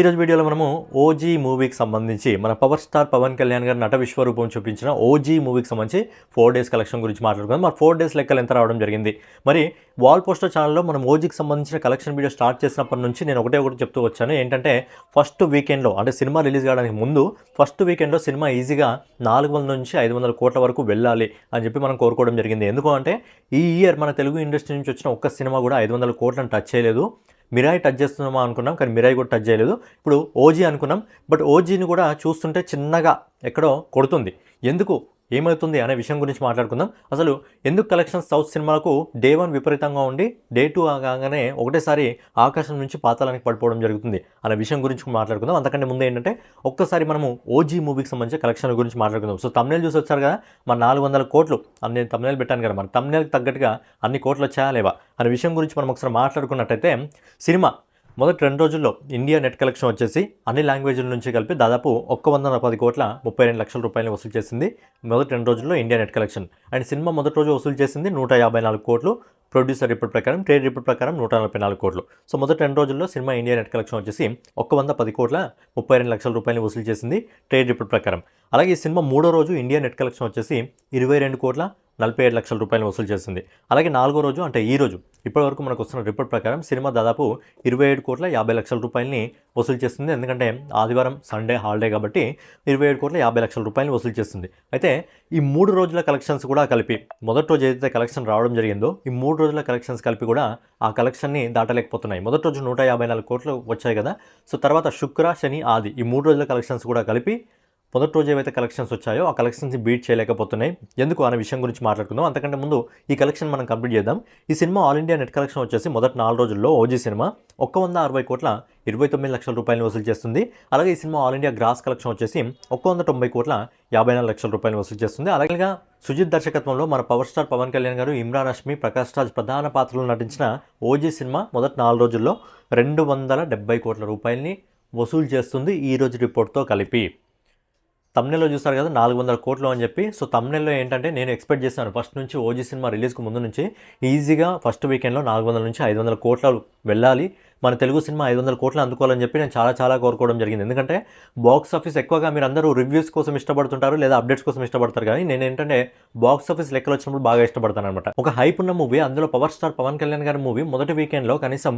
ఈరోజు వీడియోలో మనము ఓజీ మూవీకి సంబంధించి మన పవర్ స్టార్ పవన్ కళ్యాణ్ గారి నట విశ్వరూపం చూపించిన ఓజీ మూవీకి సంబంధించి 4 డేస్ కలెక్షన్ గురించి మాట్లాడుకుందాం. మరి 4 డేస్ లెక్కలు ఎంత రావడం జరిగింది. మరి వాల్ పోస్టర్ ఛానల్లో మనం ఓజీకి సంబంధించిన కలెక్షన్ వీడియో స్టార్ట్ చేసినప్పటి నుంచి నేను ఒకటి చెప్తూ వచ్చాను. ఏంటంటే ఫస్ట్ వీకెండ్లో అంటే సినిమా రిలీజ్ కావడానికి ముందు ఫస్ట్ వీకెండ్లో సినిమా ఈజీగా 400 నుంచి 500 కోట్ల వరకు వెళ్ళాలి అని చెప్పి మనం కోరుకోవడం జరిగింది. ఎందుకు అంటే ఈ ఇయర్ మన తెలుగు ఇండస్ట్రీ నుంచి వచ్చిన ఒక్క సినిమా కూడా 500 కోట్లను టచ్ చేయలేదు. మిరాయి టచ్ చేస్తున్నామా అనుకున్నాం, కానీ మిరాయి కూడా టచ్ చేయలేదు. ఇప్పుడు ఓజీ అనుకున్నాం, బట్ ఓజీని కూడా చూస్తుంటే చిన్నగా ఎక్కడో కొడుతుంది. ఎందుకు, ఏమవుతుంది అనే విషయం గురించి మాట్లాడుకుందాం. అసలు ఎందుకు కలెక్షన్స్ సౌత్ సినిమాలకు డే 1 విపరీతంగా ఉండి డే 2 కాగానే ఒకటేసారి ఆకాశం నుంచి పాతాళానికి పడిపోవడం జరుగుతుంది అనే విషయం గురించి మాట్లాడుకుందాం. అంతకంటే ముందు ఏంటంటే ఒక్కసారి మనము ఓజీ మూవీకి సంబంధించిన కలెక్షన్ గురించి మాట్లాడుకుందాం. సో తమ్నేల్ చూసి వచ్చారు కదా, మరి 400 కోట్లు అన్ని తమ్నేల్ పెట్టాను కదా, మరి తమ్నేల్కి తగ్గట్టుగా అన్ని కోట్లు వచ్చాయా లేవా అనే విషయం గురించి మనం ఒకసారి మాట్లాడుకున్నట్టయితే సినిమా మొదటి 2 రోజుల్లో ఇండియా నెట్ కలెక్షన్ వచ్చేసి అన్ని లాంగ్వేజ్ల నుంచి కలిపి దాదాపు 110 కోట్ల 32 లక్షల రూపాయలు వసూలు చేసింది. మొదటి 2 రోజుల్లో India net collection. And cinema మొదటి రోజు వసూలు చేసింది 154 కోట్లు. ప్రొడ్యూసర్ రిపోర్ట్ ప్రకారం, ట్రేడ్ రిపోర్ట్ ప్రకారం 144 కోట్లు. సో మొదటి 2 రోజుల్లో సినిమా ఇండియా నెట్ కలెక్షన్ వచ్చేసి 110 కోట్ల 32 లక్షల రూపాయలు వసూలు చేసింది ట్రేడ్ రిపోర్ట్ ప్రకారం. అలాగే ఈ సినిమా 3వ రోజు ఇండియా నెట్ కలెక్షన్ వచ్చేసి 22 కోట్ల 47 లక్షల రూపాయలు వసూలు చేసింది. అలాగే 4వ రోజు అంటే ఈ రోజు ఇప్పటివరకు మనకు వస్తున్న రిపోర్ట్ ప్రకారం సినిమా దాదాపు 27 కోట్ల 50 లక్షల రూపాయలని వసూలు చేస్తుంది. ఎందుకంటే ఆదివారం సండే హాలిడే కాబట్టి 27 కోట్ల 50 లక్షల రూపాయలు వసూలు చేస్తుంది. అయితే ఈ 3 రోజుల కలెక్షన్స్ కూడా కలిపి మొదటి రోజు ఏదైతే కలెక్షన్ రావడం జరిగిందో ఈ 3 రోజుల కలెక్షన్స్ కలిపి కూడా ఆ కలెక్షన్ని దాటలేకపోతున్నాయి. మొదటి రోజు 154 కోట్లు వచ్చాయి కదా. సో తర్వాత శుక్ర, శని, ఆది ఈ 3 రోజుల కలెక్షన్స్ కూడా కలిపి మొదటి రోజు ఏవైతే కలెక్షన్స్ వచ్చాయో ఆ కలెక్షన్స్ని బీట్ చేయలేకపోతున్నాయి. ఎందుకు అనే విషయం గురించి మాట్లాడుకుందాం. అంతకంటే ముందు ఈ కలెక్షన్ మనం కంప్లీట్ చేద్దాం. ఈ cinema all India net collection వచ్చేసి మొదటి 4 రోజుల్లో ఓజీ సినిమా 160 కోట్ల 29 లక్షల రూపాయలు వసూలు చేస్తుంది. అలాగే ఈ cinema all India gross collection వచ్చేసి 190 కోట్ల 54 లక్షల రూపాయలు వసూలు చేస్తుంది. అలాగే సుజిత్ దర్శకత్వంలో మన పవర్ స్టార్ పవన్ కళ్యాణ్ గారు, ఇమ్రాన్ హష్మి, ప్రకాష్ రాజ్ ప్రధాన పాత్రలు నటించిన ఓజీ సినిమా మొదటి 4 రోజుల్లో 270 కోట్ల రూపాయలని వసూలు చేస్తుంది ఈ రోజు రిపోర్ట్తో కలిపి. తమ్నెల్లో చూస్తారు కదా 400 కోట్లు అని చెప్పి. సో తమ్నెల్లో ఏంటంటే నేను ఎక్స్పెక్ట్ చేశాను ఫస్ట్ నుంచి ఓజీ సినిమా రిలీజ్కి ముందు నుంచి ఈజీగా ఫస్ట్ వీకెండ్లో 400 నుంచి 500 కోట్లు వెళ్ళాలి, మన తెలుగు సినిమా 500 కోట్లు అందుకోవాలని చెప్పి నేను చాలా కోరుకోవడం జరిగింది. ఎందుకంటే బాక్స్ ఆఫీస్ ఎక్కువగా మీరు అందరూ రివ్యూస్ కోసం ఇష్టపడుతుంటారు లేదా అప్డేట్స్ కోసం ఇష్టపడతారు, కానీ నేను ఏంటంటే బాక్స్ ఆఫీస్ లెక్కలు వచ్చినప్పుడు బాగా ఇష్టపడతాను అనమాట. ఒక హైప్ ఉన్న మూవీ, అందులో పవర్ స్టార్ పవన్ కళ్యాణ్ గారి మూవీ మొదటి వీకెండ్లో కనీసం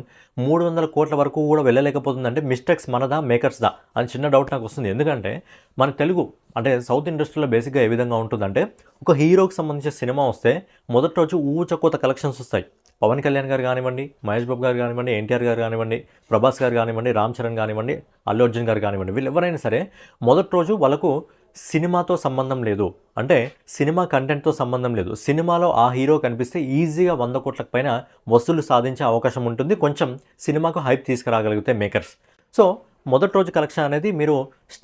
300 కోట్ల వరకు కూడా వెళ్ళలేకపోతుందంటే మిస్టేక్స్ మనదా మేకర్స్దా అని చిన్న డౌట్ నాకు వస్తుంది. ఎందుకంటే మన తెలుగు అంటే సౌత్ ఇండస్ట్రీలో బేసిక్గా ఏ విధంగా ఉంటుందంటే ఒక హీరోకి సంబంధించిన సినిమా వస్తే మొదటి రోజు ఊచకోత కలెక్షన్స్ వస్తాయి. పవన్ కళ్యాణ్ గారు కానివ్వండి, మహేష్ బాబు గారు కానివ్వండి, ఎన్టీఆర్ గారు కానివ్వండి, ప్రభాస్ గారు కానివ్వండి, రామ్ చరణ్ కానివ్వండి, అల్లు అర్జున్ గారు కానివ్వండి, వీళ్ళు ఎవరైనా సరే మొదటి రోజు వాళ్ళకు సినిమాతో సంబంధం లేదు, అంటే సినిమా కంటెంట్తో సంబంధం లేదు. సినిమాలో ఆ హీరో కనిపిస్తే ఈజీగా 100 కోట్లకు పైన వసూలు సాధించే అవకాశం ఉంటుంది, కొంచెం సినిమాకు హైప్ తీసుకురాగలిగితే మేకర్స్. సో మొదటి రోజు కలెక్షన్ అనేది మీరు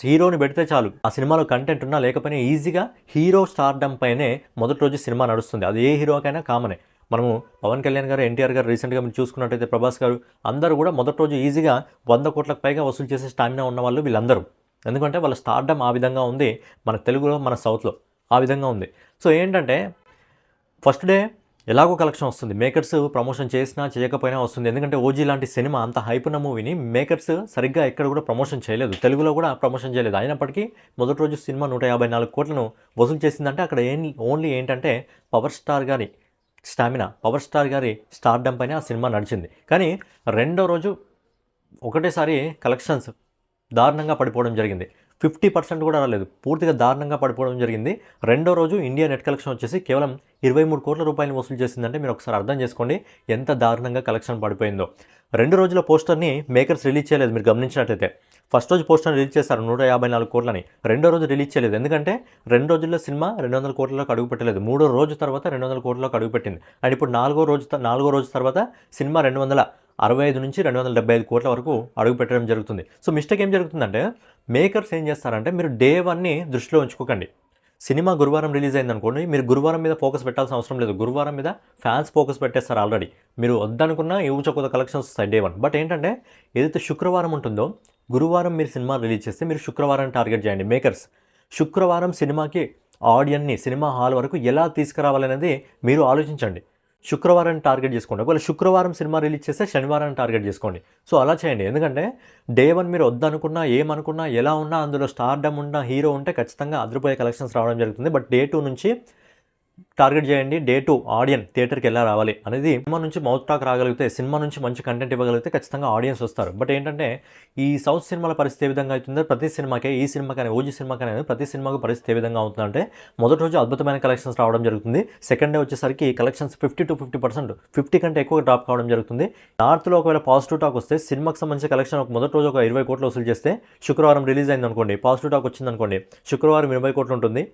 హీరోని పెడితే చాలు, ఆ సినిమాలో కంటెంట్ ఉన్నా లేకపోయినా ఈజీగా హీరో స్టార్డమ్ పైనే మొదటి రోజు సినిమా నడుస్తుంది. అది ఏ హీరోకైనా కామనే. మనము పవన్ కళ్యాణ్ గారు, ఎన్టీఆర్ గారు, రీసెంట్గా మీరు చూసుకున్నట్టయితే ప్రభాస్ గారు, అందరూ కూడా మొదటి రోజు ఈజీగా 100 కోట్లకు పైగా వసూలు చేసే స్టామినా ఉన్న వాళ్ళు వీళ్ళందరూ. ఎందుకంటే వాళ్ళ స్టార్డమ్ ఆ విధంగా ఉంది, మన తెలుగులో మన సౌత్లో ఆ విధంగా ఉంది. సో ఏంటంటే ఫస్ట్ డే ఎలాగో కలెక్షన్ వస్తుంది, మేకర్స్ ప్రమోషన్ చేసినా చేయకపోయినా వస్తుంది. ఎందుకంటే ఓజీ లాంటి సినిమా అంత హైప్ ఉన్న మూవీని మేకర్స్ సరిగ్గా ఎక్కడ కూడా ప్రమోషన్ చేయలేదు, తెలుగులో కూడా ప్రమోషన్ చేయలేదు. అయినప్పటికీ మొదటి రోజు సినిమా 154 కోట్లను వసూలు చేసిందంటే అక్కడ ఓన్లీ ఏంటంటే పవర్ స్టార్ గారి స్టామినా, పవర్ స్టార్ గారి స్టార్డమ్ పైన ఆ సినిమా నడిచింది. కానీ 2వ రోజు ఒకటేసారి కలెక్షన్స్ దారుణంగా పడిపోవడం జరిగింది. 50% కూడా రాలేదు, పూర్తిగా దారుణంగా పడిపోవడం జరిగింది. 2వ రోజు ఇండియా నెట్ కలెక్షన్ వచ్చేసి కేవలం 23 కోట్ల రూపాయలు వసూలు చేసిందంటే మీరు ఒకసారి అర్థం చేసుకోండి ఎంత దారుణంగా కలెక్షన్ పడిపోయిందో. 2 రోజుల పోస్టర్ని మేకర్స్ రిలీజ్ చేయలేదు, మీరు గమనించినట్లయితే. ఫస్ట్ రోజు పోస్టర్ని రిలీజ్ చేస్తారు 154 కోట్లని, 2వ రోజు రిలీజ్ చేయలేదు. ఎందుకంటే 2 రోజుల్లో సినిమా 200 కోట్లలోకి అడుగు పెట్టలేదు, 3వ రోజు తర్వాత 200 కోట్లలోకి అడుగు పెట్టింది. అండ్ ఇప్పుడు 4వ రోజు తర్వాత సినిమా 265 నుంచి 275 కోట్ల వరకు అడుగు పెట్టడం జరుగుతుంది. సో మిస్టేక్ ఏం జరుగుతుందంటే మేకర్స్ ఏం చేస్తారంటే మీరు డే 1ని దృష్టిలో ఉంచుకోకండి. సినిమా గురువారం రిలీజ్ అయింది అనుకోండి, మీరు గురువారం మీద ఫోకస్ పెట్టాల్సిన అవసరం లేదు, గురువారం మీద ఫ్యాన్స్ ఫోకస్ పెట్టేస్తారు ఆల్రెడీ. మీరు వద్దనుకున్న ఊచకొత్త కలెక్షన్స్ వస్తాయి డే 1. బట్ ఏంటంటే ఏదైతే శుక్రవారం ఉంటుందో గురువారం మీరు సినిమా రిలీజ్ చేస్తే మీరు శుక్రవారం టార్గెట్ చేయండి మేకర్స్. శుక్రవారం సినిమాకి ఆడియన్ని సినిమా హాల్ వరకు ఎలా తీసుకురావాలనేది మీరు ఆలోచించండి. శుక్రవారాన్ని టార్గెట్ చేసుకోండి. ఒకవేళ శుక్రవారం సినిమా రిలీజ్ చేస్తే శనివారాన్ని టార్గెట్ చేసుకోండి. సో అలా చేయండి. ఎందుకంటే డే 1 మీరు వద్దనుకున్నా, ఏమనుకున్నా, ఎలా ఉన్నా అందులో స్టార్డమ్ ఉన్న హీరో ఉంటే ఖచ్చితంగా అదిరిపోయే కలెక్షన్స్ రావడం జరుగుతుంది. బట్ డే 2 నుంచి టార్గెట్ చేయండి. డే 2 ఆడియన్స్ థియేటర్కి ఎలా రావాలి అనేది సినిమా నుంచి మౌత్ టాక్ రాగలిగితే, సినిమా నుంచి మంచి కంటెంట్ ఇవ్వగలిగితే ఖచ్చితంగా ఆడియన్స్ వస్తారు. బట్ ఏంటంటే ఈ సౌత్ సినిమాల పరిస్థితి ఏ విధంగా అవుతుందో ప్రతి సినిమాకే, ఈ సినిమాకనే, ఓజీ సినిమాకనే ప్రతి సినిమాకు పరిస్థితి ఏ విధంగా అవుతుందంటే మొదటి రోజు అద్భుతమైన కలెక్షన్స్ రావడం జరుగుతుంది. సెకండ్ డే వచ్చేసరికి కలెక్షన్స్ 50 to 50%, 50 కంటే ఎక్కువ డ్రాప్ కావడం జరుగుతుంది. నార్త్లో ఒకవేళ పాజిటివ్ టాక్ వస్తే సినిమాకి సంబంధించిన కలెక్షన్ మొదటి రోజు ఒక 20 కోట్లు వసూలు చేస్తే శుక్రవారం రిలీజ్ అయింది అనుకోండి, పాజిటివ్ టాక్ వచ్చింది అనుకోండి, శుక్రవారం 20 కోట్లు ఉంటుంది,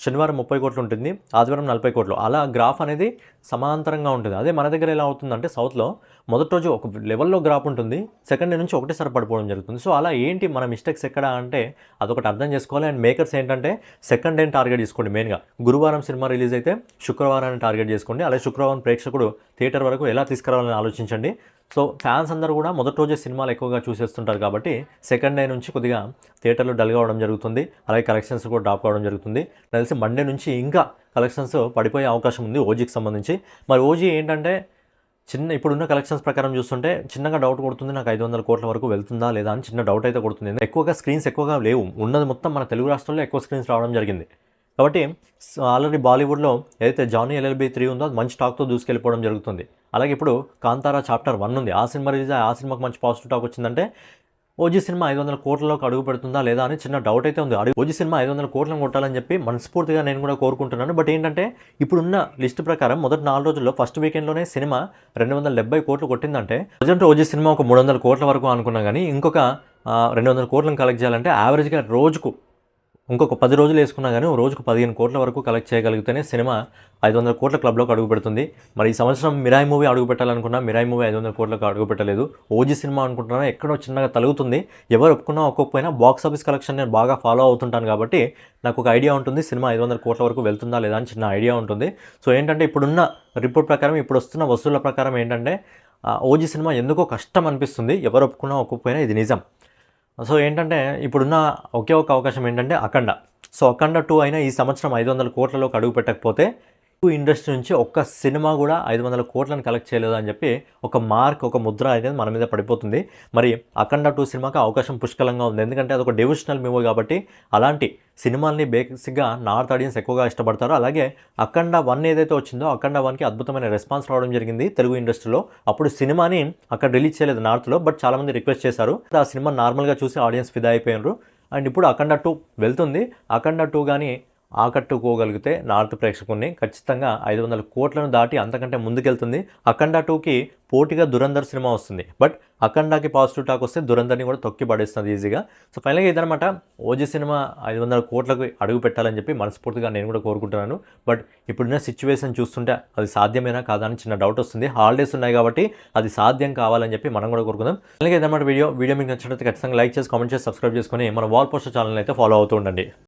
శనివారం 30 కోట్లు ఉంటుంది, ఆదివారం 40 కోట్లు. అలా గ్రాఫ్ అనేది సమాంతరంగా ఉంటుంది. అదే మన దగ్గర ఎలా అవుతుందంటే సౌత్లో మొదటి రోజు ఒక లెవెల్లో గ్రాఫ్ ఉంటుంది, సెకండ్ డే నుంచి ఒకటేసారి పడిపోవడం జరుగుతుంది. సో అలా ఏంటి మన మిస్టేక్స్ ఎక్కడ అంటే అదొకటి అర్థం చేసుకోవాలి. అండ్ మేకర్స్ ఏంటంటే సెకండ్ డేని టార్గెట్ చేసుకోండి. మెయిన్గా గురువారం సినిమా రిలీజ్ అయితే శుక్రవారాన్ని టార్గెట్ చేసుకోండి. అలాగే శుక్రవారం ప్రేక్షకుడు థియేటర్ వరకు ఎలా తీసుకురావాలని ఆలోచించండి. సో ఫ్యాన్స్ అందరూ కూడా మొదటి రోజే సినిమాలు ఎక్కువగా చూసేస్తుంటారు కాబట్టి సెకండ్ డే నుంచి కొద్దిగా థియేటర్లో డల్ కావడం జరుగుతుంది. అలాగే కలెక్షన్స్ కూడా డ్రాప్ కావడం జరుగుతుంది. నాకు తెలిసి మండే నుంచి ఇంకా కలెక్షన్స్ పడిపోయే అవకాశం ఉంది ఓజీకి సంబంధించి. మరి ఓజీ ఏంటంటే ఇప్పుడున్న కలెక్షన్స్ ప్రకారం చూస్తుంటే చిన్నగా డౌట్ కొడుతుంది, నాకు 500 కోట్ల వరకు వెళ్తుందా లేదా అని చిన్న డౌట్ అయితే కొడుతుంది. ఎక్కువగా స్క్రీన్స్ ఎక్కువగా లేవు, ఉన్నది మొత్తం మన తెలుగు రాష్ట్రాల్లో ఎక్కువ స్క్రీన్స్ రావడం జరిగింది. కాబట్టి ఆల్రెడీ బాలీవుడ్లో ఏదైతే జానీ LLB 3 ఉందో అది మంచి టాక్తో దూసుకెళ్ళిపోవడం జరుగుతుంది. అలాగే ఇప్పుడు కాంతారా చాప్టర్ 1 ఉంది, ఆ సినిమా రిలీజ్ ఆ సినిమాకి మంచి పాజిటివ్ టాక్ వచ్చిందంటే ఓజీ సినిమా 500 కోట్లలోకి అడుగు పెడుతుందా లేదా అని చిన్న డౌట్ అయితే ఉంది. ఓజీ సినిమా 500 కోట్లను కొట్టాలని చెప్పి మనస్ఫూర్తిగా నేను కూడా కోరుకుంటున్నాను. బట్ ఏంటంటే ఇప్పుడున్న లిస్ట్ ప్రకారం మొదటి 4 రోజుల్లో ఫస్ట్ వీకెండ్లోనే సినిమా 270 కోట్లు కొట్టిందంటే ప్రజెంట్ ఓజీ సినిమా ఒక 300 కోట్ల వరకు అనుకున్నా కానీ ఇంకొక 200 కోట్లను కలెక్ట్ చేయాలంటే యావరేజ్గా రోజుకు ఇంకొక 10 రోజులు వేసుకున్నా కానీ రోజుకు 15 కోట్ల వరకు కలెక్ట్ చేయగలిగితేనే సినిమా 500 కోట్ల క్లబ్లోకి అడుగు పెడుతుంది. మరి ఈ సంవత్సరం మిరాయి మూవీ అడుగు పెట్టాలనుకున్నా మిరాయి మూవీ 500 కోట్లకు అడుగు పెట్టలేదు. ఓజీ సినిమా అనుకుంటున్నా ఎక్కడో చిన్నగా తలుగుతుంది. ఎవరు ఒప్పుకున్నా ఒక్కొక్కపోయినా బాక్స్ ఆఫీస్ కలెక్షన్ నేను బాగా ఫాలో అవుతుంటాను కాబట్టి నాకు ఒక ఐడియా ఉంటుంది సినిమా 500 కోట్ల వరకు వెళ్తుందా లేదా అని చిన్న ఐడియా ఉంటుంది. సో ఏంటంటే ఇప్పుడున్న రిపోర్ట్ ప్రకారం, ఇప్పుడు వస్తున్న వసూళ్ల ప్రకారం ఏంటంటే ఓజీ సినిమా ఎందుకో కష్టం అనిపిస్తుంది. ఎవరు ఒప్పుకున్నా ఒప్పుకుపోయినా ఇది నిజం. సో ఏంటంటే ఇప్పుడున్న ఒకే ఒక అవకాశం ఏంటంటే అఖండ. సో అఖండ 2 అయినా ఈ సంవత్సరం 500 కోట్లలోకి అడుగు పెట్టకపోతే ఇండస్ట్రీ నుంచి ఒక్క సినిమా కూడా 500 కోట్లను కలెక్ట్ చేయలేదు అని చెప్పి ఒక మార్క్, ఒక ముద్ర అనేది మన మీద పడిపోతుంది. మరి అఖండ 2 సినిమాకి అవకాశం పుష్కలంగా ఉంది. ఎందుకంటే అదొక డివిజనల్ మూవీ కాబట్టి అలాంటి సినిమాల్ని బేసిక్గా నార్త్ ఆడియన్స్ ఎక్కువగా ఇష్టపడతారు. అలాగే అఖండ 1 ఏదైతే వచ్చిందో అఖండ 1కి అద్భుతమైన రెస్పాన్స్ రావడం జరిగింది తెలుగు ఇండస్ట్రీలో. అప్పుడు సినిమాని అక్కడ రిలీజ్ చేయలేదు నార్త్లో, బట్ చాలామంది రిక్వెస్ట్ చేశారు. ఆ సినిమా నార్మల్గా చూసి ఆడియన్స్ ఫిదా అయిపోయినారు. అండ్ ఇప్పుడు అఖండ 2 వెళ్తుంది. అఖండ 2 కానీ ఆకట్టుకోగలిగితే నార్త్ ప్రేక్షకుల్ని ఖచ్చితంగా 500 కోట్లను దాటి అంతకంటే ముందుకెళ్తుంది. అఖండ 2కి పోటీగా దురంధర్ సినిమా వస్తుంది. బట్ అఖండాకి పాజిటివ్ టాక్ వస్తే దురంధర్ని కూడా తొక్కి పడేస్తుంది ఈజీగా. సో ఫైనల్గా ఇదనమాట, ఓజీ సినిమా 500 కోట్లకు అడుగు పెట్టాలని చెప్పి మనస్ఫూర్తిగా నేను కూడా కోరుకుంటున్నాను. బట్ ఇప్పుడున్న సిచ్యువేషన్ చూస్తుంటే అది సాధ్యమేనా కాదా అని చిన్న డౌట్ వస్తుంది. హాలిడేస్ ఉన్నాయి కాబట్టి అది సాధ్యం కావాలని చెప్పి మనం కూడా కోరుకుందాం. అలాగే ఇదన్నమాట వీడియో మీకు నచ్చినట్లయితే ఖచ్చితంగా లైక్ చేసి, కామెంట్ చేసి, సబ్స్క్రైబ్ చేసుకొని మన వాల్ పోస్టర్ ఛానల్ అయితే ఫాలో అవుతూ ఉండండి.